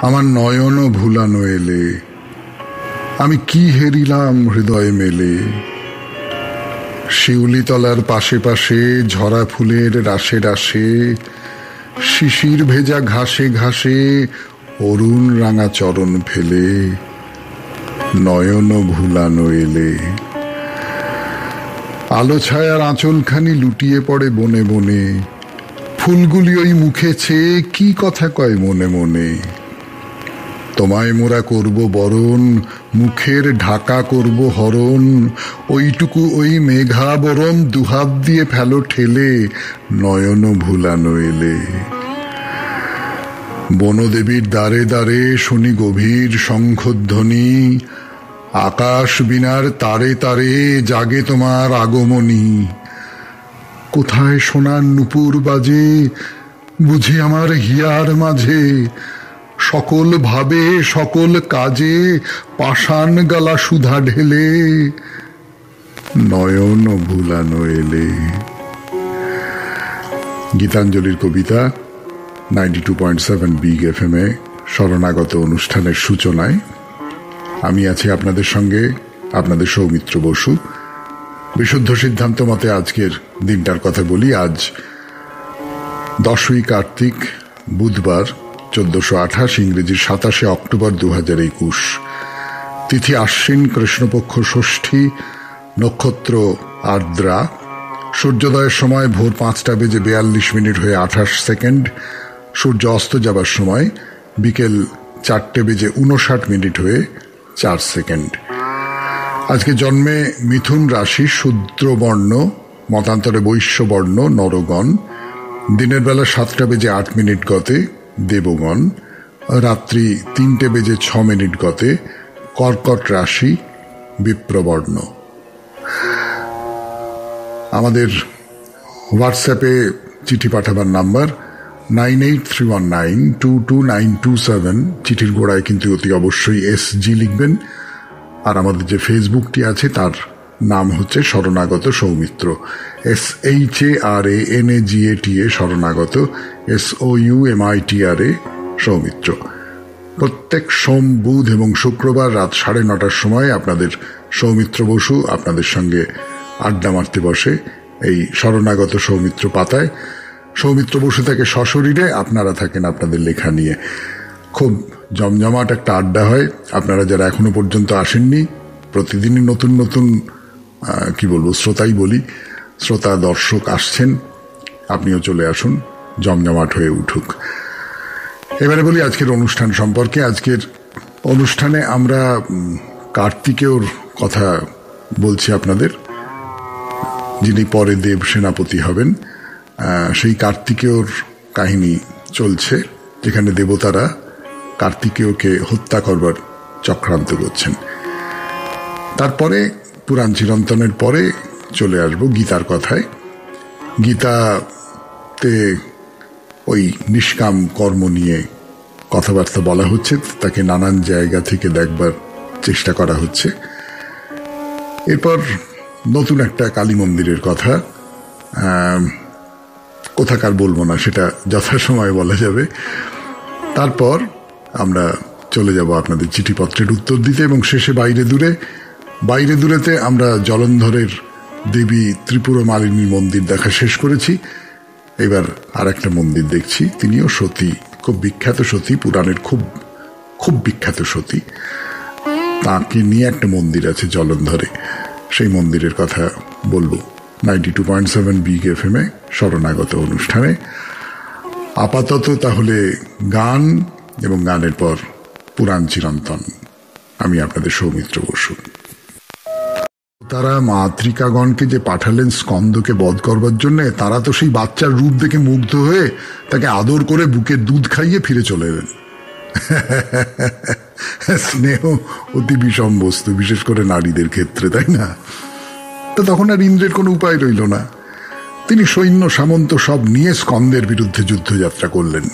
আমার নয়ন ভুলানো এলে, আমি কি হেরিলাম হৃদয় মেলে। শিউলিতলার পাশে পাশে ঝরা ফুলের রাশে রাশে, শিশির ভেজা ঘাসে ঘাসে অরুণ রাঙা চরণ ফেলে, নয়ন ভুলানো এলে। আলো ছায়ার আঁচলখানি লুটিয়ে পড়ে বনে বনে, ফুলগুলি ওই মুখে চেয়ে কি কথা কয় মনে মনে। তোমায় মোরা করব বরণ, মুখের ঢাকা করব হরণ, ওইটুকু ওই মেঘাবরণ দুহাত দিয়ে ফেলো ঠেলে, নয়ন ভুলানো এলে। বনদেবীর দ্বারে দ্বারে শুনি গভীর শঙ্খধ্বনি, আকাশ বিনার তারে তারে জাগে তোমার আগমনী। কোথায় সোনার নুপুর বাজে, বুঝি আমার হিয়ার মাঝে, সকল ভাবে সকল কাজে পাষাণ গালা সুধা ঢেলে, নয়ন ভুলানো এলে। গীতাঞ্জলির কবিতা 92.7 বিগ FM এ শরণাগত অনুষ্ঠানের সূচনায় আমি আছি আপনাদের সঙ্গে, আপনাদের সৌমিত্র বসু। বিশুদ্ধ সিদ্ধান্ত মতে আজকের দিনটার কথা বলি। আজ 10ই কার্তিক, বুধবার, 1428, ইংরেজির 27 অক্টোবর 2021। তিথি আশ্বিন, কৃষ্ণপক্ষ ষষ্ঠী, নক্ষত্র আর্দ্রা। সূর্যোদয়ের সময় ভোর 5:42 হয়ে 28 সেকেন্ড। সূর্য অস্ত যাবার সময় বিকেল 4:59 হয়ে 4 সেকেন্ড। আজকে জন্মে মিথুন রাশি, শূদ্রবর্ণ, মতান্তরে বৈশ্যবর্ণ নরগণ। দিনের বেলা 7:08 গতে দেবগণ। রাত্রি 3:06 গতে কর্কট রাশি, বিপ্রবর্ণ। আমাদের হোয়াটসঅ্যাপে চিঠি পাঠাবার নাম্বার 9831922927। চিঠির গোড়ায় কিন্তু অতি অবশ্যই SG লিখবেন। আর আমাদের যে ফেসবুকটি আছে তার নাম হচ্ছে শরণাগত সৌমিত্র, SHARANAGATA শরণাগত, SOUMITRA সৌমিত্র। প্রত্যেক সোম, বুধ এবং শুক্রবার রাত 9:30 সময় আপনাদের সৌমিত্র বসু আপনাদের সঙ্গে আড্ডা মারতে বসে এই শরণাগত সৌমিত্র পাতায়। সৌমিত্র বসু থেকে সশরীরে, আপনারা থাকেন আপনাদের লেখা নিয়ে। খুব জমজমাট একটা আড্ডা হয়। আপনারা যারা এখনো পর্যন্ত আসেননি, প্রতিদিনই নতুন নতুন কি বলবো, শ্রোতাই বলি, শ্রোতা দর্শক আসছেন। আপনিও চলে আসুন, জমজমাট হয়ে উঠুক। এবারে বলি আজকের অনুষ্ঠান সম্পর্কে। আজকের অনুষ্ঠানে আমরা কার্তিকেয়র কথা বলছি আপনাদের, যিনি পরে দেব সেনাপতি হবেন। সেই কার্তিকেয়র কাহিনী চলছে, যেখানে দেবতারা কার্তিকেয়কে হত্যা করবার চক্রান্ত করছেন। তারপরে পুরাণ চিরন্তনের পরে চলে আসবো গীতার কথায়। গীতাতে ওই নিষ্কাম কর্ম নিয়ে কথাবার্তা বলা হচ্ছে, তাকে নানান জায়গা থেকে দেখবার চেষ্টা করা হচ্ছে। এরপর নতুন একটা কালী মন্দিরের কথা, কোথাকার বলবো না, সেটা যথাসময়ে বলা যাবে। তারপর আমরা চলে যাব আপনাদের চিঠিপত্রের উত্তর দিতে, এবং শেষে বাইরে দূরেতে আমরা জলন্ধরের দেবী ত্রিপুরা মালিনী মন্দির দেখা শেষ করেছি। এবার আর একটা মন্দির দেখছি, তিনিও সতী, খুব বিখ্যাত সতী, পুরাণের খুব খুব বিখ্যাত সতী। তাকে নিয়ে একটা মন্দির আছে জলন্ধরে, সেই মন্দিরের কথা বলবো 92.7 বিগ FM এ শরণাগত অনুষ্ঠানে। আপাতত তাহলে গান, এবং গানের পর পুরাণ চিরন্তন। আমি আপনাদের সৌমিত্র বসু। তারা মাতৃকাগণকে যে পাঠালেন স্কন্দকে বধ করবার জন্য, তারা তো সেই বাচ্চার রূপ দেখে মুগ্ধ হয়ে তাকে আদর করে বুকের দুধ খাইয়ে ফিরে চলে এলেন। স্নেহ অতি বিষম বস্তু, বিশেষ করে নারীদের ক্ষেত্রে, তাই না? তো তখন আর ইন্দ্রের কোনো উপায় রইল না। তিনি সৈন্য সামন্ত সব নিয়ে স্কন্দের বিরুদ্ধে যুদ্ধযাত্রা করলেন।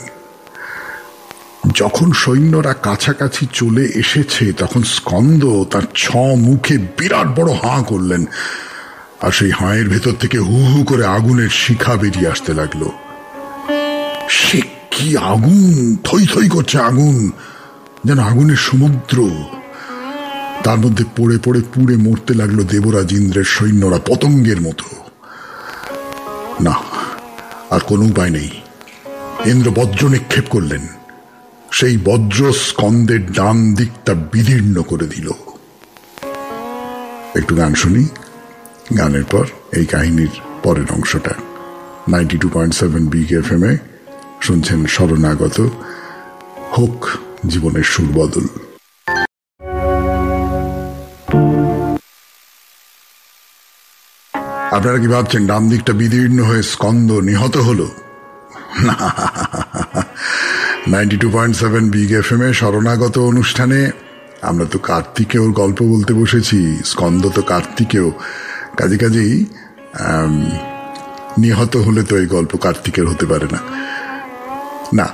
যখন সৈন্যরা কাছাকাছি চলে এসেছে, তখন স্কন্দ তার মুখে বিরাট বড় হাঁ করলেন, আর সেই হাঁয়ের ভেতর থেকে হু হু করে আগুনের শিখা বেরিয়ে আসতে লাগলো। সে কি আগুন, থই থই করছে আগুন, যেন আগুনের সমুদ্র। তার মধ্যে পড়ে পড়ে পুড়ে মরতে লাগলো দেবরাজ ইন্দ্রের সৈন্যরা পতঙ্গের মতো। না, আর কোনো উপায় নেই। ইন্দ্র বজ্র নিক্ষেপ করলেন। সেই বজ্র স্কন্দের ডান দিকটা বিদীর্ণ করে দিল। একটু গান শুনি, গানের পর এই কাহিনীর পরের অংশটা। 92.7 বিগ FM এ শুনছেন শরণাগত, হোক জীবনের সুরবদল। আপনারা কি ভাবছেন ডান দিকটা বিদীর্ণ হয়ে স্কন্দ নিহত হলো? 92.7 বিগ FM এ শরণাগত অনুষ্ঠানে আমরা তো কার্তিকেয়র গল্প বলতে বসেছি। স্কন্দ তো কার্তিকেয়, কাজেই নিহত হলে তো এই গল্প কার্তিকের হতে পারে না। না,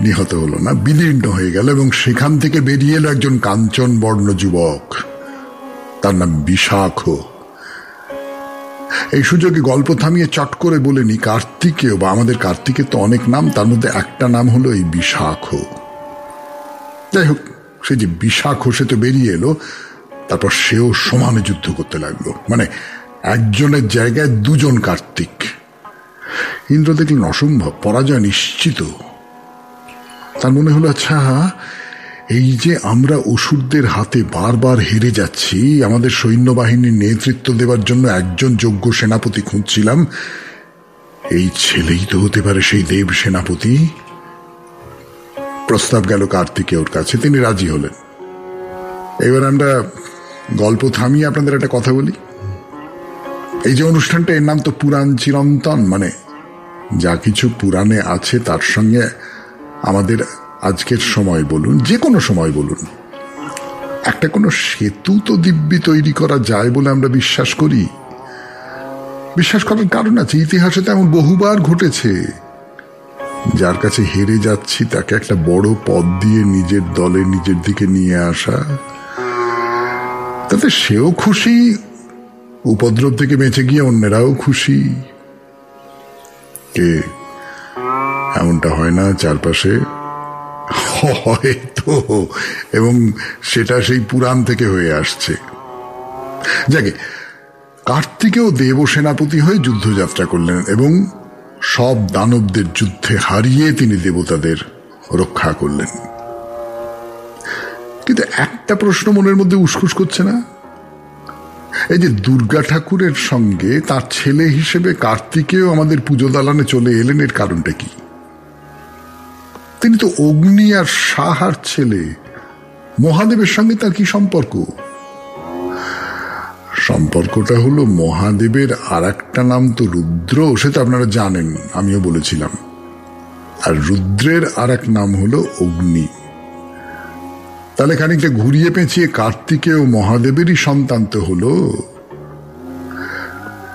নিহত হলো না, বিদীর্ণ হয়ে গেল এবং সেখান থেকে বেরিয়ে এলো একজন কাঞ্চন বর্ণ যুবক, তার নাম বিশাখ। এই সুযোগে গল্প থামিয়ে চট করে বলেনি কার্তিকেয় বা আমাদের কার্তিকের তো অনেক নাম, তার মধ্যে একটা নাম হলো এই বিশাখ। যাই হোক, সে যে বিশাখ সে তো বেরিয়ে এলো, তারপর সেও সমানে যুদ্ধ করতে লাগলো, মানে একজনের জায়গায় দুজন কার্তিক। ইন্দ্র দেখলেন অসম্ভব, পরাজয় নিশ্চিত। তার মনে হলো, আচ্ছা এই যে আমরা অসুরদের হাতে বারবার হেরে যাচ্ছি, আমাদের সৈন্যবাহিনীর নেতৃত্ব দেওয়ার জন্য একজন যোগ্য সেনাপতি খুঁজছিলাম, এই ছেলেই তো হতে পারে সেই দেব সেনাপতি। প্রস্তাব গেল কার্তিকেয়র কাছে, তিনি রাজি হলেন। এবার আমরা গল্প থামিয়ে আপনাদের একটা কথা বলি। এই যে অনুষ্ঠানটা, এর নাম তো পুরাণ চিরন্তন, মানে যা কিছু পুরাণে আছে তার সঙ্গে আমাদের আজকের সময় বলুন, যে কোনো সময় বলুন, একটা কোনো সেতু তো দিব্যি তৈরি করা যায় বলে আমরা বিশ্বাস করি। বিশ্বাস করার কারণ আছে, ইতিহাসে তো এমন বহুবার ঘটেছে। যার কাছে হেরে যাচ্ছি তাকে একটা বড় পদ দিয়ে নিজের দলে নিজের দিকে নিয়ে আসা, তাতে সেও খুশি, উপদ্রব থেকে বেঁচে গিয়ে অন্যেরাও খুশি। কে এমনটা হয় না চারপাশে? হয়তো, এবং সেটা সেই পুরাণ থেকে হয়ে আসছে। যাকে কার্তিকেয় দেব সেনাপতি হয়ে যুদ্ধযাত্রা করলেন এবং সব দানবদের যুদ্ধে হারিয়ে তিনি দেবতাদের রক্ষা করলেন। কিন্তু একটা প্রশ্ন মনের মধ্যে উসখুস করছে না? এই যে দুর্গা ঠাকুরের সঙ্গে তার ছেলে হিসেবে কার্তিকেয় আমাদের পুজো দালানে চলে এলেন, এর কারণটা কি? তিনি তো অগ্নি আর সাহার ছেলে, মহাদেবের সঙ্গে তার কি সম্পর্ক? সম্পর্কটা হলো মহাদেবের আর একটা নাম তো রুদ্র, সে তো আপনারা জানেন, আমিও বলেছিলাম। আর রুদ্রের আর এক নাম হলো অগ্নি। তাহলে খানিকটা ঘুরিয়ে পেঁচিয়ে কার্তিকেয় মহাদেবেরই সন্তান তো হলো।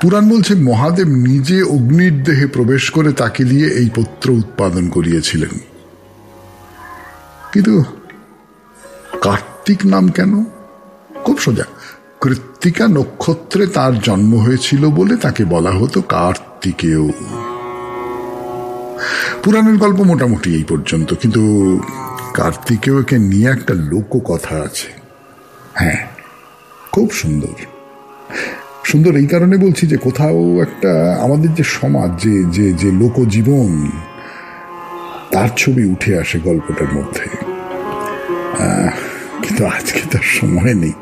পুরাণ বলছে মহাদেব নিজে অগ্নির দেহে প্রবেশ করে তাকে দিয়ে এই পুত্র উৎপাদন করিয়েছিলেন। কিন্তু কার্তিক নাম কেন? খুব সোজা, কৃত্তিকা নক্ষত্রে তার জন্ম হয়েছিল বলে তাকে বলা হতো কার্তিকেয়। পুরাণের গল্প মোটামুটি এই পর্যন্ত, কিন্তু কার্তিকেয়কে নিয়ে একটা লোককথা আছে। হ্যাঁ, খুব সুন্দর। সুন্দর এই কারণে বলছি যে কোথাও একটা আমাদের যে সমাজ, যে লোকজীবন, তার ছবি উঠে আসে গল্পটার মধ্যে। কিন্তু আজকে তার সময় নেই,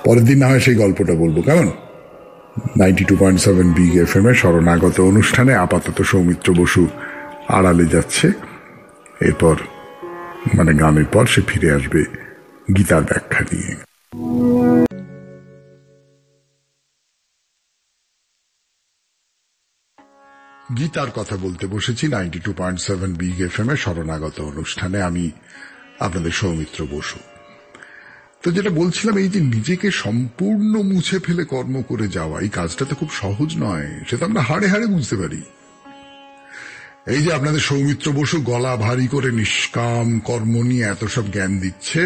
পরের দিন না হয় সেই গল্পটা বলবো, কেমন? 92.7 বিগ FM এ শরণাগত অনুষ্ঠানে আপাতত সৌমিত্র বসু আড়ালে যাচ্ছে। এরপর মানে গানের পর সে ফিরে আসবে গীতার ব্যাখ্যা নিয়ে। গীতার কথা বলতে বসেছি 92.7 বিগ FM এ শরণাগত অনুষ্ঠানে। আমি আপনাদের সৌমিত্র বসু। তো যেটা বলছিলাম, এই যে নিজেকে সম্পূর্ণ মুছে ফেলে কর্ম করে যাওয়া, এই কাজটা তো খুব সহজ নয়, সেটা আমরা হাড়ে হাড়ে বুঝতে পারি। এই যে আপনাদের সৌমিত্র বসু গলা ভারী করে নিষ্কাম কর্ম নিয়ে এত সব জ্ঞান দিচ্ছে,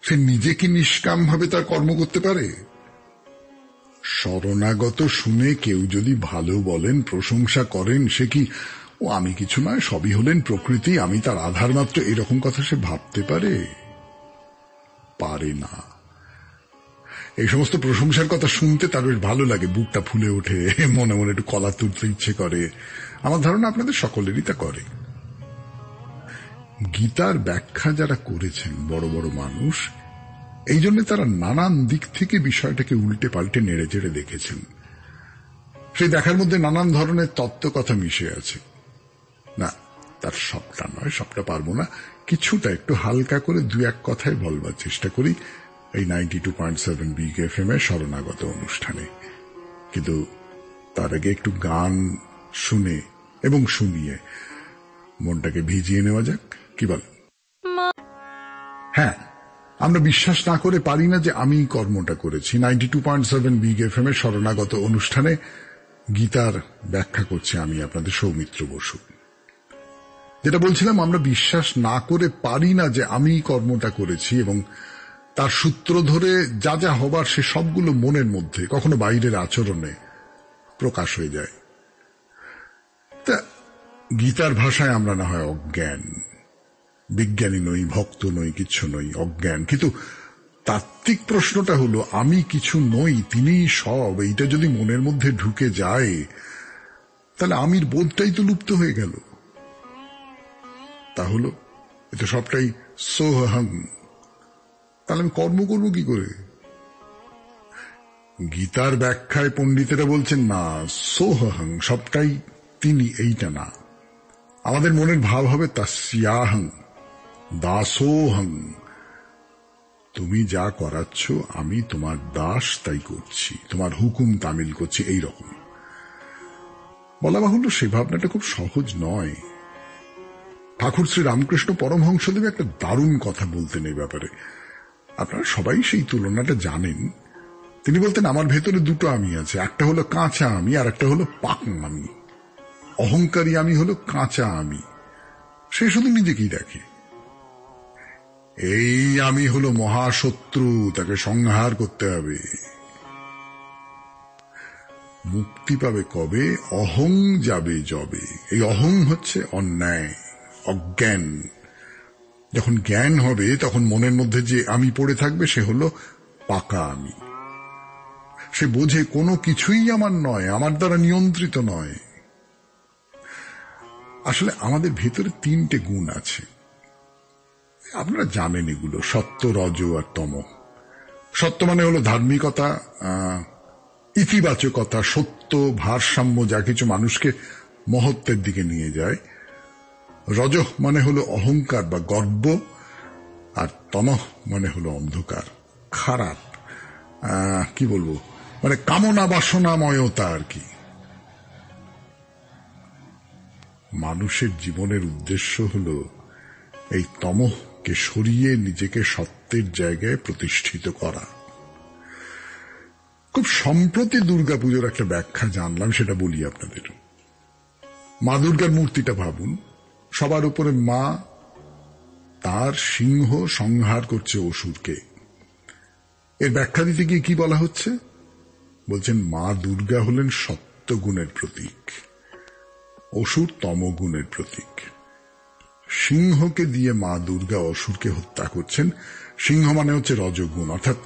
সে নিজে কি নিষ্কাম ভাবে তার কর্ম করতে পারে? শরণাগত শুনে কেউ যদি ভালো বলেন, প্রশংসা করেন, সে কি ও আমি কিছু নয়, সবই হলেন প্রকৃতি, আমি তার আধার মাত্র, এরকম কথা সে ভাবতে পারে না। এই সমস্ত প্রশংসার কথা শুনতে তার বেশ ভালো লাগে, বুকটা ফুলে ওঠে, মনে মনে একটু কলা তুলতে ইচ্ছে করে। আমার ধারণা আপনাদের সকলেরই তা করে। গীতার ব্যাখ্যা যারা করেছেন বড় বড় মানুষ, এই জন্য তারা নানান দিক থেকে বিষয়টাকে উল্টে পাল্টে নেড়ে চেড়ে দেখেছেন। সেই দেখার মধ্যে নানান ধরনের তত্ত্ব কথা মিশে আছে। না, তার সবটা নয়, সবটা পারবো না, কিছুটা একটু হালকা করে দু এক কথায় বলবার চেষ্টা করি এই 92.7 বিগ এফএম এর শরণাগত অনুষ্ঠানে। কিন্তু তার আগে একটু গান শুনে এবং শুনিয়ে মনটাকে ভিজিয়ে নেওয়া যাক, কি বল? হ্যাঁ, আমরা বিশ্বাস না করে পারি না যে আমি কর্মটা করেছি। 92.7 বিগ এফএম এর শরণাগত অনুষ্ঠানে গীতার ব্যাখ্যা করছি আমি, আপনাদের সৌমিত্র বসু। যেটা বলছিলাম, আমরা বিশ্বাস না করে পারি না যে আমি কর্মটা করেছি এবং তার সূত্র ধরে যা যা হবার সে সবগুলো মনের মধ্যে, কখনো বাইরের আচরণে প্রকাশ হয়ে যায়। তা গীতার ভাষায় আমরা না হয় অজ্ঞান, বিজ্ঞানী নই, ভক্ত নই, কিচ্ছু নই, অজ্ঞান। কিন্তু তাত্ত্বিক প্রশ্নটা হলো, আমি কিছু নই, তিনিই সব, এইটা যদি মনের মধ্যে ঢুকে যায় তাহলে আমির বোধটাই তো লুপ্ত হয়ে গেল। তা হলো এটা সবটাই সোহং, তাহলে আমি কর্ম করবো কি করে? গীতার ব্যাখ্যায় পণ্ডিতেরা বলছেন না, সোহং সবটাই তিনি, এইটা না। আমাদের মনের ভাব হবে তস্যাহং দাসোহং, তুমি যা করাচ্ছ আমি তোমার দাস, তাই করছি, তোমার হুকুম তামিল করছি, এই রকম। বলা বাহুল্য সে ভাবনাটা খুব সহজ নয়। ঠাকুর শ্রী রামকৃষ্ণ পরমহংসদেব একটা দারুণ কথা বলতেন এই ব্যাপারে, আপনারা সবাই সেই তুলনাটা জানেন। তিনি বলতেন, আমার ভেতরে দুটো আমি আছে, একটা হলো কাঁচা আমি আর একটা হলো পাকা আমি। অহংকারী আমি হলো কাঁচা আমি, সে শুধু নিজেকেই দেখে। এই আমি হলো মহাশত্রু, তাকে সংহার করতে হবে। মুক্তি পাবে কবে? অহং যাবে যবে। এই অহং হচ্ছে অন্যায়, অজ্ঞান। যখন জ্ঞান হবে তখন মনের মধ্যে যে আমি পড়ে থাকবে সে হলো পাকা আমি। সে বোঝে কোনো কিছুই আমার নয়, আমার দ্বারা নিয়ন্ত্রিত নয়। আসলে আমাদের ভেতরে তিনটে গুণ আছে, আপনারা জানেন এগুলো, সত্য, রজ আর তম। সত্য মানে হলো ধার্মিকতা, ইতিবাচকতা, সত্য, ভারসাম্য, যা কিছু মানুষকে মহত্বের দিকে নিয়ে যায়। রজ মানে হলো অহংকার বা গর্ব, আর তম মানে হলো অন্ধকার, খারাপ, কি বলবো, মানে কামনা বাসনাময়তা আর কি। মানুষের জীবনের উদ্দেশ্য হলো এই তমকে সরিয়ে নিজেকে সত্যের জায়গায় প্রতিষ্ঠিত করা। খুব সম্প্রতি দুর্গাপুজোর একটা ব্যাখ্যা জানলাম, সেটা বলি আপনাদের। মা দুর্গার মূর্তিটা ভাবুন, সবার উপরে মা, তার সিংহ সংহার করছে অসুরকে। এর ব্যাখ্যা দিতে গিয়ে কি বলা হচ্ছে? বলছেন মা দুর্গা হলেন সত্যগুণের প্রতীক, অসুর তমগুণের প্রতীক। সিংহকে দিয়ে মা দুর্গা অসুরকে হত্যা করছেন। সিংহ মানে হচ্ছে রজগুণ, অর্থাৎ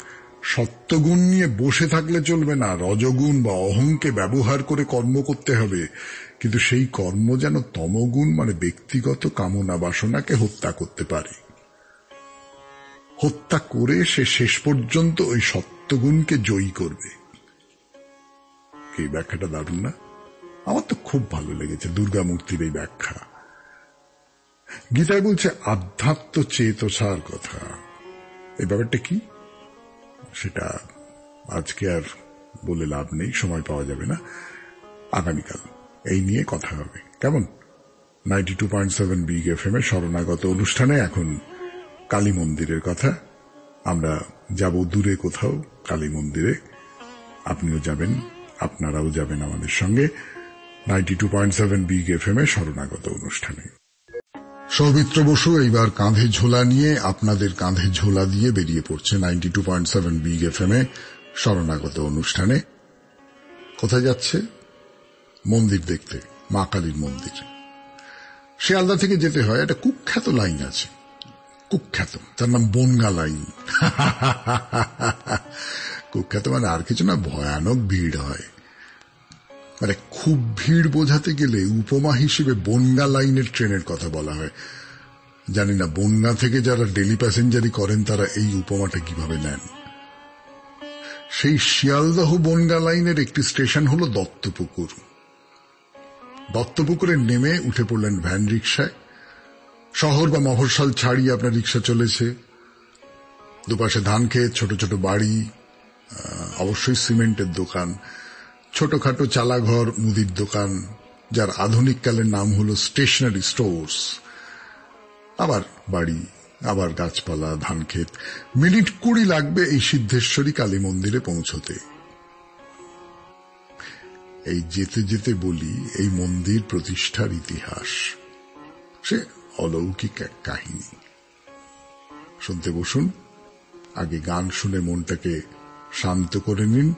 সত্যগুণ নিয়ে বসে থাকলে চলবে না, রজগুণ বা অহংকে ব্যবহার করে কর্ম করতে হবে। কিন্তু সেই কর্ম যেন তমগুণ মানে ব্যক্তিগত কামনা বাসনাকে হত্যা করতে পারে। হত্যা করে সে শেষ পর্যন্ত ওই সত্যগুণকে জয়ী করবে। এই ব্যাখ্যাটা দারুণ না? আমার তো খুব ভালো লেগেছে দুর্গা মূর্তির এই ব্যাখ্যা। গীতায় বলছে আধ্যাত্ম চেতসার কথা। এই ব্যাপারটা কি সেটা আজকে আর বলে লাভ নেই, সময় পাওয়া যাবে না, আগামীকাল এই নিয়ে কথা হবে, কেমন? 92.7 বিগ এফএম এর শরণাগত অনুষ্ঠানে এখন কালী মন্দিরের কথা। আমরা যাব দূরে কোথাও কালী মন্দিরে, আপনিও যাবেন, আপনারাও যাবেন আমাদের সঙ্গে 92.7 বিগ এফএম এর শরণাগত অনুষ্ঠানে। সৌমিত্র বসু এইবার কাঁধে ঝোলা নিয়ে আপনাদের কাঁধে ঝোলা দিয়ে বেরিয়ে পড়ছে 92.7 বিগ এফএম এ শরণাগত অনুষ্ঠানে। কোথায় যাচ্ছে? মন্দির দেখতে, মা কালীর মন্দির। শিয়ালদা থেকে যেতে হয়, একটা কুখ্যাত লাইন আছে, কুখ্যাত, তার নাম বনগা লাইন। কুখ্যাত মানে আর কিছু না, ভয়ানক ভিড় হয়। মানে খুব ভিড় বোঝাতে গেলে উপমা হিসেবে বনগা লাইনের ট্রেনের কথা বলা হয়। জানি না বনগা থেকে যারা ডেলি প্যাসেঞ্জারি করেন তারা এই উপমাটা কিভাবে নেন। সেই শিয়ালদহ বনগা লাইনের একটি স্টেশন হলো দত্তপুকুর। দত্তপুকুরে নেমে উঠে পড়লেন ভ্যান রিক্সায়। শহর বা মফস্বল ছাড়িয়ে আপনার রিক্সা চলেছে। দুপাশে ধান ক্ষেত, ছোট ছোট বাড়ি, অবশ্যই সিমেন্টের দোকান, ছোটখাটো চালাঘর, মুদির দোকান, যার আধুনিক কালের নাম হলো স্টেশনারি স্টোরস। আবার বাড়ি, আবার গাছপালা, ধান ক্ষেত। মিনিট 20 লাগবে এই সিদ্ধেশ্বরী কালী মন্দিরে পৌঁছতে। এই যেতে যেতে বলি, এই মন্দির প্রতিষ্ঠার ইতিহাস সে অলৌকিক এক কাহিনী। শুনতে বসুন, আগে গান শুনে মনটাকে শান্ত করে নিন,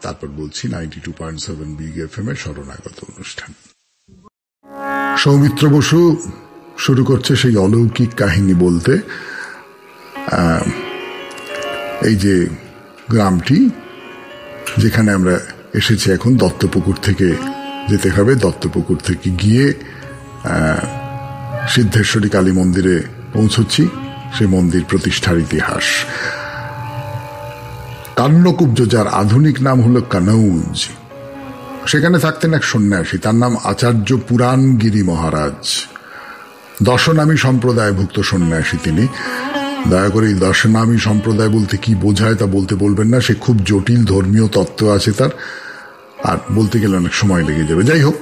তারপর বলছি 92.7 বিগ এফএম এর শরণাগত অনুষ্ঠান। সৌমিত্র বসু শুরু করছে সেই অলৌকিক কাহিনী বলতে। এই যে গ্রামটি যেখানে আমরা এসেছি এখন, দত্তপুকুর থেকে যেতে হবে। দত্তপুকুর থেকে গিয়ে সিদ্ধেশ্বরী কালী মন্দিরে পৌঁছচ্ছি। সে মন্দির প্রতিষ্ঠার ইতিহাস। কান্নকুব্জ, যার আধুনিক নাম হলো কানৌজ, সেখানে থাকতেন এক সন্ন্যাসী, তার নাম আচার্য পুরাণগিরি মহারাজ। দশনামী সম্প্রদায়ভুক্ত সন্ন্যাসী তিনি। দয়া করে এই দশনামী সম্প্রদায় বলতে কি বোঝায় তা বলতে বলবেন না, সে খুব জটিল ধর্মীয় তত্ত্ব আছে তার, আর বলতে গেলে অনেক সময় লেগে যাবে। যাই হোক,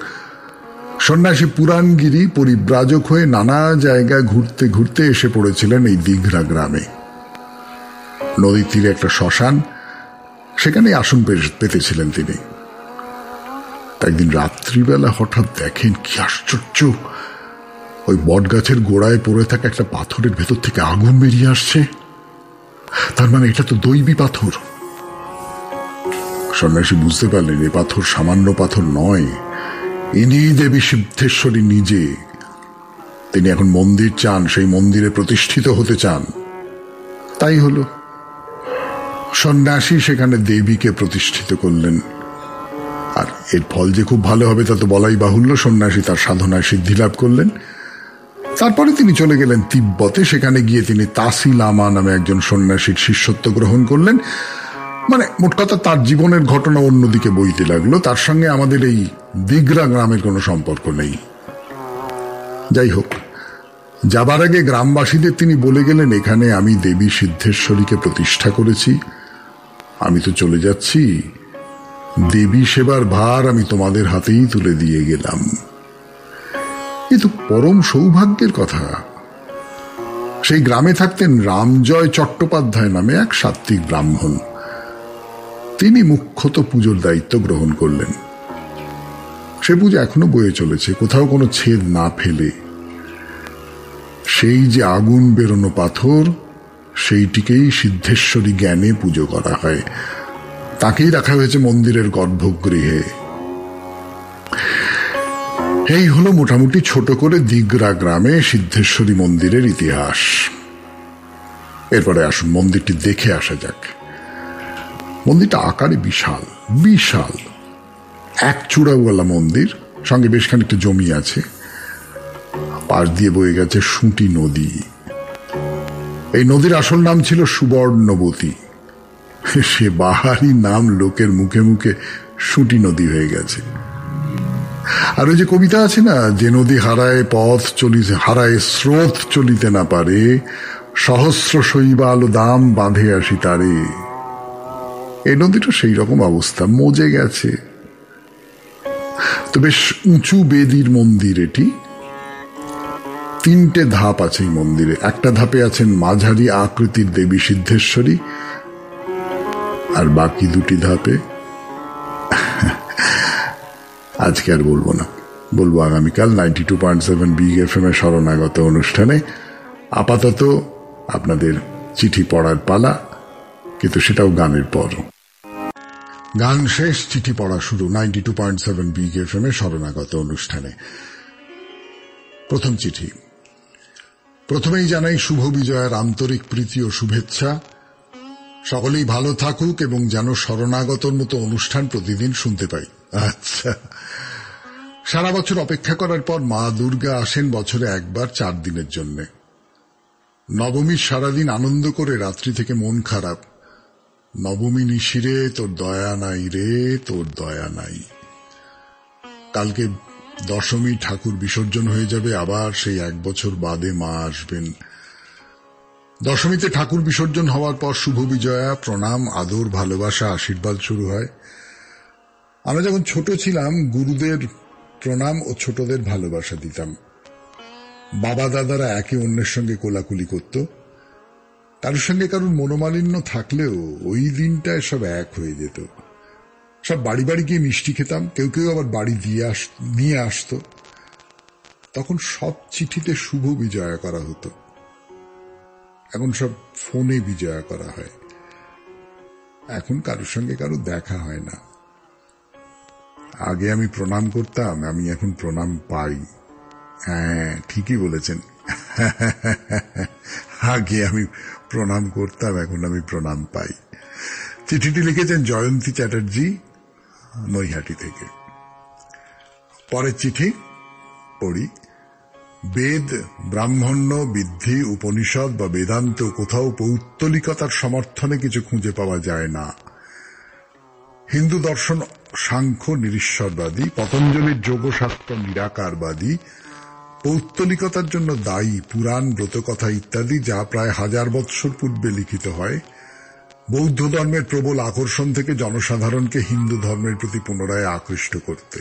সন্ন্যাসী পুরাণগিরি পরিব্রাজক হয়ে নানা জায়গায় ঘুরতে ঘুরতে এসে পড়েছিলেন এই দিঘরা গ্রামে। নদীর তীরে একটা শ্মশান, সেখানে আসন পেতেছিলেন তিনি। একদিন রাত্রিবেলা হঠাৎ দেখেন, কি আশ্চর্য, ওই বটগাছের গোড়ায় পড়ে থাকা একটা পাথরের ভেতর থেকে আগুন বেরিয়ে আসছে। তার মানে এটা তো দৈবী পাথর। সন্ন্যাসী বুঝতে পারলেন এ পাথর সামান্য পাথর নয়, ইনি দেবী সিদ্ধেশ্বরী নিজে। তিনি এখন মন্দির চান, সেই মন্দিরে প্রতিষ্ঠিত হতে চান। তাই হলো, সন্ন্যাসী সেখানে দেবীকে প্রতিষ্ঠিত করলেন। আর এর ফল যে খুব ভালো হবে তা তো বলাই বাহুল্য। সন্ন্যাসী তার সাধনায় সিদ্ধি লাভ করলেন। তারপরে তিনি চলে গেলেন তিব্বতে। সেখানে গিয়ে তিনি তাসি লামা নামে একজন সন্ন্যাসীর শিষ্যত্ব গ্রহণ করলেন। মানে মোট কথা, তার জীবনের ঘটনা অন্যদিকে বইতে লাগলো। তার সঙ্গে আমাদের এই দিঘরা গ্রামের কোনো সম্পর্ক নেই। যাই হোক, যাবার আগে গ্রামবাসীদের তিনি বলে গেলেন, এখানে আমি দেবী সিদ্ধেশ্বরীকে প্রতিষ্ঠা করেছি, আমি তো চলে যাচ্ছি, দেবী সেবার ভার আমি তোমাদের হাতেই তুলে দিয়ে গেলাম। এ তো পরম সৌভাগ্যের কথা। সেই গ্রামে থাকতেন রামজয় চট্টোপাধ্যায় নামে এক সাত্ত্বিক ব্রাহ্মণ। তিনি মুখ্যত পুজোর দায়িত্ব গ্রহণ করলেন। সে পুজো এখনো বয়ে চলেছে, কোথাও কোনো ছেদ না ফেলে। সেই যে আগুন বেরোনো পাথর, সেইটিকেই সিদ্ধেশ্বরী জ্ঞানে পুজো করা হয়। তাকেই রাখা হয়েছে মন্দিরের গর্ভগৃহে। এই হলো মোটামুটি ছোট করে দিঘরা গ্রামে সিদ্ধেশ্বরী মন্দিরের ইতিহাস। এরপরে আসুন মন্দিরটি দেখে আসা যাক। মন্দিরটা আকারে বিশাল বিশাল, এক চূড়াওয়ালা মন্দির, সঙ্গে বেশ খানিকটা জমি আছে। পাশ দিয়ে বয়ে গেছে সুঁটি নদী। এই নদীর আসল নাম ছিল সুবর্ণবতী। সে বাহারি নাম লোকের মুখে মুখে সুঁটি নদী হয়ে গেছে। আর ওই যে কবিতা আছে না, যে নদী হারায় পথ চলিতে, হারায় স্রোত চলিতে না পারে, সহস্র শৈবাল দাম বাঁধে আসি তারে। এই নদীটা সেই রকম অবস্থা, মজে গেছে। তো বেশ উঁচু বেদির মন্দির এটি। 3টে ধাপ আছে এই মন্দিরে। একটা ধাপে আছেন মাঝারি আকৃতির দেবী সিদ্ধেশ্বরী, আর বাকি 2টি ধাপে আজকে আর বলবো না, বলবো আগামীকাল 92.7 বিগ এফএম এর শরণাগত অনুষ্ঠানে। আপাতত আপনাদের চিঠি পড়ার পালা, কিন্তু সেটাও গানের পর। গান শেষ, চিঠি পড়া শুরু 92.7 বিগ এফএম এর শরণাগত অনুষ্ঠানে। প্রথম চিঠি। প্রথমেই জানাই শুভ বিজয়ের আন্তরিক প্রীতি ও শুভেচ্ছা। সকলেই ভালো থাকুক এবং যেন শরণাগতর মতো অনুষ্ঠান প্রতিদিন শুনতে পাই। আচ্ছা, সারা বছর অপেক্ষা করার পর মা দুর্গা আসেন বছরে একবার 4 দিনের জন্য। নবমীর সারাদিন আনন্দ করে রাত্রি থেকে মন খারাপ। নবমী নিশিরে তোর দয়া নাই রে, তোর দয়া নাই। কালকে দশমী, ঠাকুর বিসর্জন হয়ে যাবে, আবার সেই 1 বছর বাদে মা আসবেন। দশমীতে ঠাকুর বিসর্জন হওয়ার পর শুভ বিজয়া, প্রণাম, আদর, ভালোবাসা, আশীর্বাদ শুরু হয়। আমরা যখন ছোট ছিলাম গুরুদের প্রণাম ও ছোটদের ভালোবাসা দিতাম। বাবা দাদারা একে অন্যের সঙ্গে কোলাকুলি করত। কারোর সঙ্গে কারোর মনোমালিন্য থাকলেও ওই দিনটায় সব এক হয়ে যেত। সব বাড়ি বাড়ি গিয়ে মিষ্টি খেতাম, কেউ কেউ আবার বাড়ি নিয়ে আসতো। তখন সব চিঠিতে শুভ বিজয়া করা হতো। এখন সব ফোনে বিজয়া করা হয়। এখন কারোর সঙ্গে কারো দেখা হয় না। আগে আমি প্রণাম করতাম, আমি এখন প্রণাম পাই। হ্যাঁ, ঠিকই বলেছেন। আগে আমি প্রণাম করতাম, এখন আমি প্রণাম পাই। চিঠিটি লিখেছেন জয়ন্তী চ্যাটার্জি, নৈহাটি থেকে। পরের চিঠি পড়ি। বেদ, ব্রাহ্মণ্য, বিদ্ধি, উপনিষদ বা বেদান্ত কোথাও পৌত্তলিকতার সমর্থনে কিছু খুঁজে পাওয়া যায় না। হিন্দু দর্শন সাংখ্য নিরীশ্বরবাদী, পতঞ্জলির যোগশাস্ত্র নিরাকারবাদী। পৌত্তলিকতার জন্য দায়ী পুরাণ, ব্রতকথা ইত্যাদি, যা প্রায় 1000 বৎসর পূর্বে লিখিত হয়। বৌদ্ধ ধর্মের প্রবল আকর্ষণ থেকে জনসাধারণকে হিন্দু ধর্মের প্রতি পুনরায় আকৃষ্ট করতে।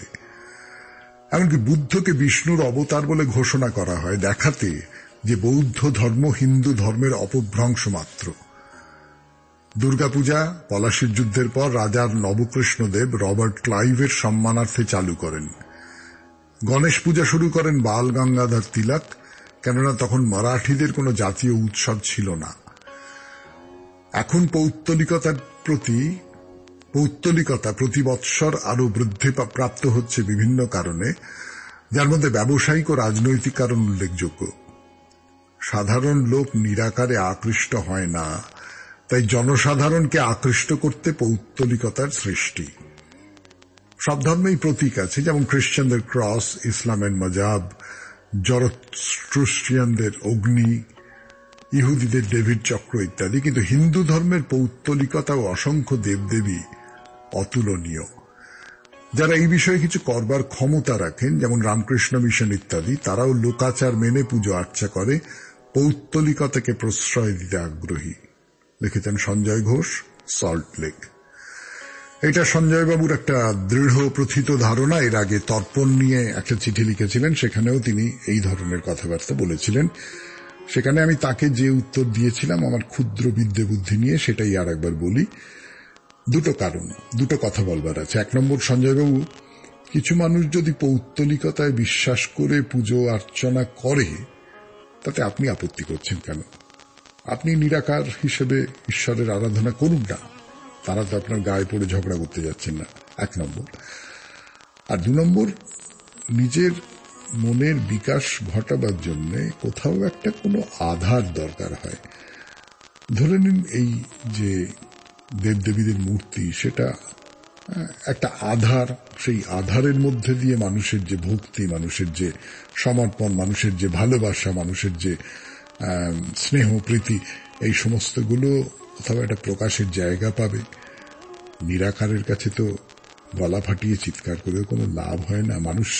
এমনকি বুদ্ধকে বিষ্ণুর অবতার বলে ঘোষণা করা হয়, দেখাতে যে বৌদ্ধ ধর্ম হিন্দু ধর্মের অপভ্রংশ মাত্র। দুর্গাপূজা পলাশীর যুদ্ধের পর রাজার নবকৃষ্ণদেব রবার্ট ক্লাইভের সম্মানার্থে চালু করেন। গণেশ পূজা শুরু করেন বাল গঙ্গাধর তিলক, কেননা তখন মারাঠিদের কোনো জাতীয় উৎসব ছিল না। এখন পৌত্তলিকতা প্রতি বৎসর আরো বৃদ্ধি প্রাপ্ত হচ্ছে বিভিন্ন কারণে, যার মধ্যে ব্যবসায়িক ও রাজনৈতিক কারণ উল্লেখযোগ্য। সাধারণ লোক নিরাকারে আকৃষ্ট হয় না, তাই জনসাধারণকে আকৃষ্ট করতে পৌত্তলিকতার সৃষ্টি। সব ধর্মেই প্রতীক আছে, যেমন খ্রিস্টানদের ক্রস, ইসলামের মজাব, জরথ্রুস্ট্রিয়ানদের অগ্নি, ইহুদিদের ডেভিড চক্র ইত্যাদি। কিন্তু হিন্দু ধর্মের পৌত্তলিকতা ও অসংখ্য দেবদেবী অতুলনীয়। যারা এই বিষয়ে কিছু করবার ক্ষমতা রাখেন, যেমন রামকৃষ্ণ মিশন ইত্যাদি, তারাও লোকাচার মেনে পুজো আর্চা করে, পৌত্তলিকতাকে প্রশ্রয় দিতে আগ্রহী। লিখেছেন সঞ্জয় ঘোষ, সল্ট লেক। এটা সঞ্জয়বাবুর একটা দৃঢ় প্রথিত ধারণা। এর আগে তর্পণ নিয়ে একটা চিঠি লিখেছিলেন, সেখানেও তিনি এই ধরনের কথাবার্তা বলেছিলেন। সেখানে আমি তাকে যে উত্তর দিয়েছিলাম আমার ক্ষুদ্র বিদ্যে বুদ্ধি নিয়ে, সেটাই আর একবার বলি। দুটো কথা বলবার আছে। 1 নম্বর, সঞ্জয়বাবু, কিছু মানুষ যদি পৌত্তলিকতায় বিশ্বাস করে পুজো অর্চনা করে, তাতে আপনি আপত্তি করছেন কেন? আপনি নিরাকার হিসেবে ঈশ্বরের আরাধনা করুন না, তারা তো আপনার গায়ে পড়ে ঝগড়া করতে যাচ্ছেন না। 1 নম্বর। আর 2 নম্বর, নিজের মনের বিকাশ ঘটাবার জন্য কোথাও একটা কোনো আধার দরকার হয়। ধরে নিন এই যে দেবদেবীদের মূর্তি, সেটা একটা আধার। সেই আধারের মধ্যে দিয়ে মানুষের যে ভক্তি, মানুষের যে সমর্পণ, মানুষের যে ভালোবাসা, মানুষের যে স্নেহ প্রীতি, এই সমস্তগুলো কোথাও একটা প্রকাশের জায়গা পাবে। নিরাকারের কাছে তো গলা ফাটিয়ে চিৎকার করেও কোনো লাভ হয় না। মানুষ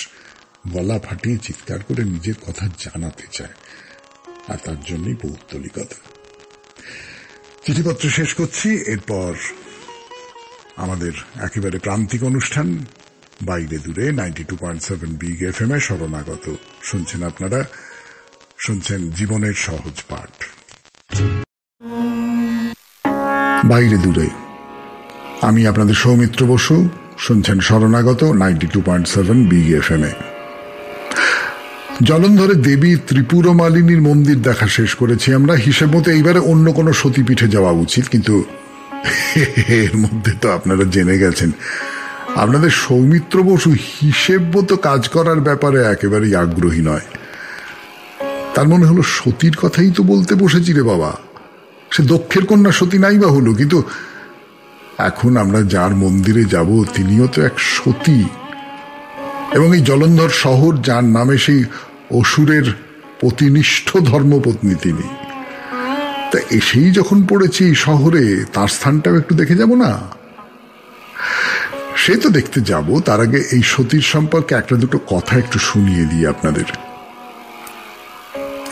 গলা ফাটিয়ে চিৎকার করে নিজের কথা জানাতে চায়, আর তার জন্যই পৌত্তলিকতা। চিঠিপত্র শেষ করছি। এরপর আমাদের একেবারে প্রান্তিক অনুষ্ঠান বাইরে দূরে 92.7 বিগ এফএম এ শরণাগত শুনছেন আপনারা। শুনছেন জীবনের সহজ পাঠ। বাইরে দূরে আমি আপনাদের সৌমিত্র বসু, শুনছেন শরণাগত 92.7 বিগ এফএম এ। জলন্ধরে দেবী ত্রিপুরমালিনীর মন্দির দেখা শেষ করেছি আমরা। হিসেব মতো এইবারে অন্য কোনো সতীপীঠে যাওয়া উচিত, কিন্তু এর মধ্যে তো আপনারা জেনে গেছেন আপনাদের সৌমিত্র বসু হিসেব মতো কাজ করার ব্যাপারে একেবারেই আগ্রহী নয়। তার মনে হলো সতীর কথাই তো বলতে বসেছি রে বাবা। সে দক্ষের কন্যা সতী নাই বা হলো, কিন্তু এখন আমরা যার মন্দিরে যাব তিনিও তো এক সতী, এবং এই জলন্ধর শহর যার নামে সেই অসুরের পতিনিষ্ঠ ধর্মপত্নী তিনি। তা এসেই যখন পড়েছি শহরে, তার স্থানটাও একটু দেখে যাব না? সে তো দেখতে যাব, তার আগে এই সতীর সম্পর্কে একটা দুটো কথা একটু শুনিয়ে দিই আপনাদের।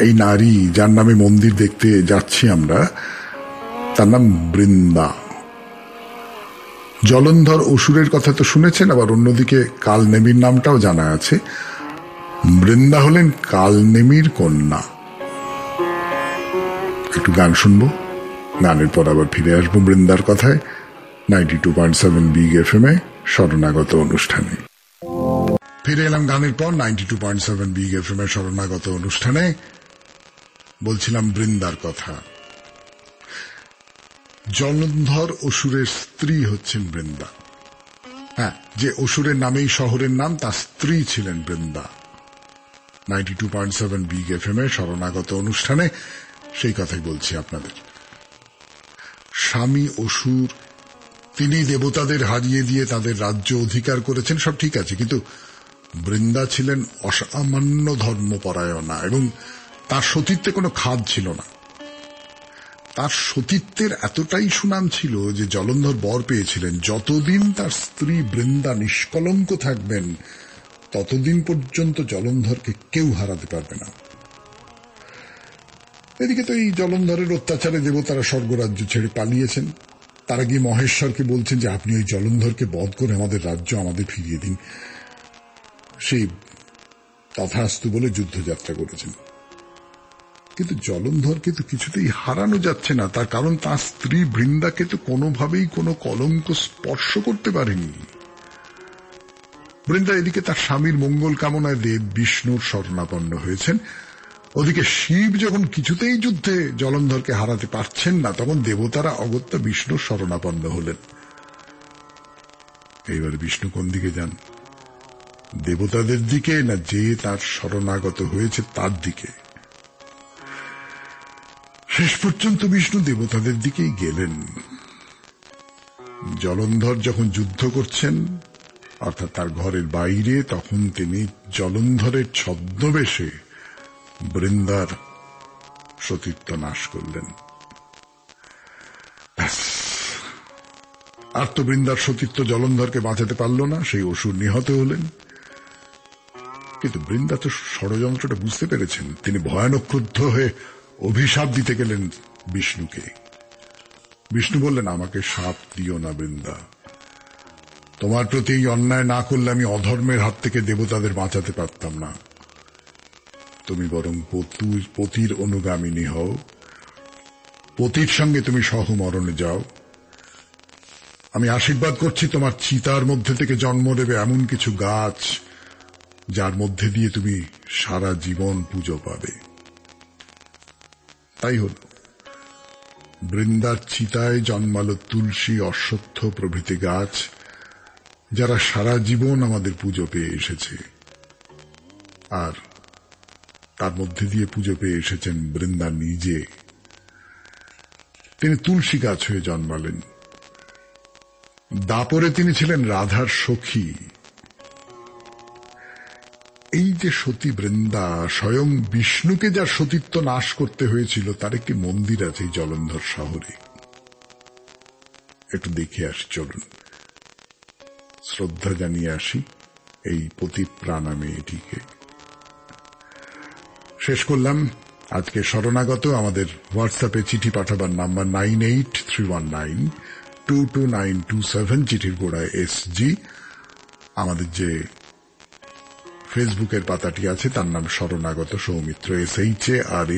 এই নারী যার নামে মন্দির দেখতে যাচ্ছি আমরা, তার নাম বৃন্দা। জলন্ধর অসুরের কথা তো শুনেছেন, আবার অন্যদিকে কালনেমির নামটাও জানা আছে। বৃন্দা হলেন কালনেমির কন্যা। একটু গান শুনবো, গানের পর আবার ফিরে আসবো বৃন্দার কথায় 92.7 বিগ FM এ শরণাগত অনুষ্ঠানে। ফিরে এলাম গানের পর 92.7 বিগ FM এ শরণাগত অনুষ্ঠানে। বলছিলাম বৃন্দার কথা। জলন্ধর অসুরের স্ত্রী হচ্ছেন বৃন্দা। হ্যাঁ, যে অসুরের নামেই শহরের নাম, তার স্ত্রী ছিলেন বৃন্দা। 92.7 বিগ FM এ শরণাগত অনুষ্ঠানে সেই কথাই বলছি আপনাদের। স্বামী অসুর, তিনি দেবতাদের হারিয়ে দিয়ে তাদের রাজ্য অধিকার করেছেন, সব ঠিক আছে, কিন্তু বৃন্দা ছিলেন অসামান্য ধর্মপরায়ণা, এবং তার সতীত্বে কোনো খাদ ছিল না। তার সতীত্বের এতটাই সুনাম ছিল যে জলন্ধর বর পেয়েছিলেন যতদিন তার স্ত্রী বৃন্দা নিষ্কলঙ্ক থাকবেন ততদিন পর্যন্ত জলন্ধরকে কেউ হারাতে পারবে না। এদিকে তো এই জলন্ধরের অত্যাচারে দেবতারা স্বর্গরাজ্য ছেড়ে পালিয়েছেন। তারা গিয়ে মহেশ্বরকে বলছেন যে আপনি ওই জলন্ধরকে বধ করে আমাদের রাজ্য আমাদের ফিরিয়ে দিন। সেই তথাস্তু বলে যুদ্ধযাত্রা করেছেন, কিন্তু জলন্ধরকে তো কিছুতেই হারানো যাচ্ছে না। তার কারণ তার স্ত্রী বৃন্দাকে তো কোনোভাবেই কোনো কলঙ্ক স্পর্শ করতে পারেনি। বৃন্দা এদিকে তার স্বামীর মঙ্গল কামনায় দেব বিষ্ণুর শরণাপন্ন হয়েছেন। ওদিকে শিব যখন কিছুতেই যুদ্ধে জলন্ধরকে হারাতে পারছেন না, তখন দেবতারা অগত্যা বিষ্ণুর শরণাপন্ন হলেন। এইবার বিষ্ণু কোন দিকে যান? দেবতাদের দিকে, না যে তার শরণাগত হয়েছে তার দিকে? শেষ পর্যন্ত বিষ্ণু দেবতাদের দিকেই গেলেন। জলন্ধর যখন যুদ্ধ করছেন, অর্থাৎ তার ঘরের বাইরে, তখন তিনি জলন্ধরের ছদ্মবেশে বৃন্দার সতীত্ব নাশ করলেন। আর তো বৃন্দার সতীত্ব জলন্ধরকে বাঁচাতে পারল না, সেই অসুর নিহত হলেন। কিন্তু বৃন্দা তো ষড়যন্ত্রটা বুঝতে পেরেছেন। তিনি ভয়ানক ক্রুদ্ধ হয়ে অভিশাপ দিতে গেলেন বিষ্ণুকে। বিষ্ণু বললেন, আমাকে শাপ দিও না বৃন্দা, তোমার প্রতি এই অন্যায় না করলে আমি অধর্মের হাত থেকে দেবতাদের বাঁচাতে পারতাম না। তুমি বরং পতির অনুগামিনী হও, পতির সঙ্গে তুমি সহমরণে যাও। আমি আশীর্বাদ করছি তোমার চিতার মধ্যে থেকে জন্ম নেবে এমন কিছু গাছ যার মধ্যে দিয়ে তুমি সারা জীবন পুজো পাবে। তাই হল, বৃন্দার চিতায় জন্মালো তুলসী, অশ্বত্থ প্রভৃতি গাছ, যারা সারা জীবন আমাদের পুজো পেয়ে এসেছে। আর তার মধ্যে দিয়ে পুজো পেয়ে এসেছেন বৃন্দা নিজে। তিনি তুলসী গাছ হয়ে জন্মালেন। দাপরে তিনি ছিলেন রাধার সখী। এই যে সতী বৃন্দা, স্বয়ং বিষ্ণুকে যার সতীত্ব নাশ করতে হয়েছিল, তার একটি মন্দির আছে এই জলন্ধর শহরে। একটু দেখে আসি, চলুন শ্রদ্ধা জানিয়ে আসি এই পতিপ্রাণা মেয়েটিকে। শেষ করলাম আজকে শরণাগত। আমাদের হোয়াটসঅ্যাপে চিঠি পাঠাবার নাম্বার 9831922927, চিঠির গোড়ায় SG। আমাদের যে ফেসবুকের পাতাটি আছে তার নাম শরণাগত সৌমিত্র, SHARA।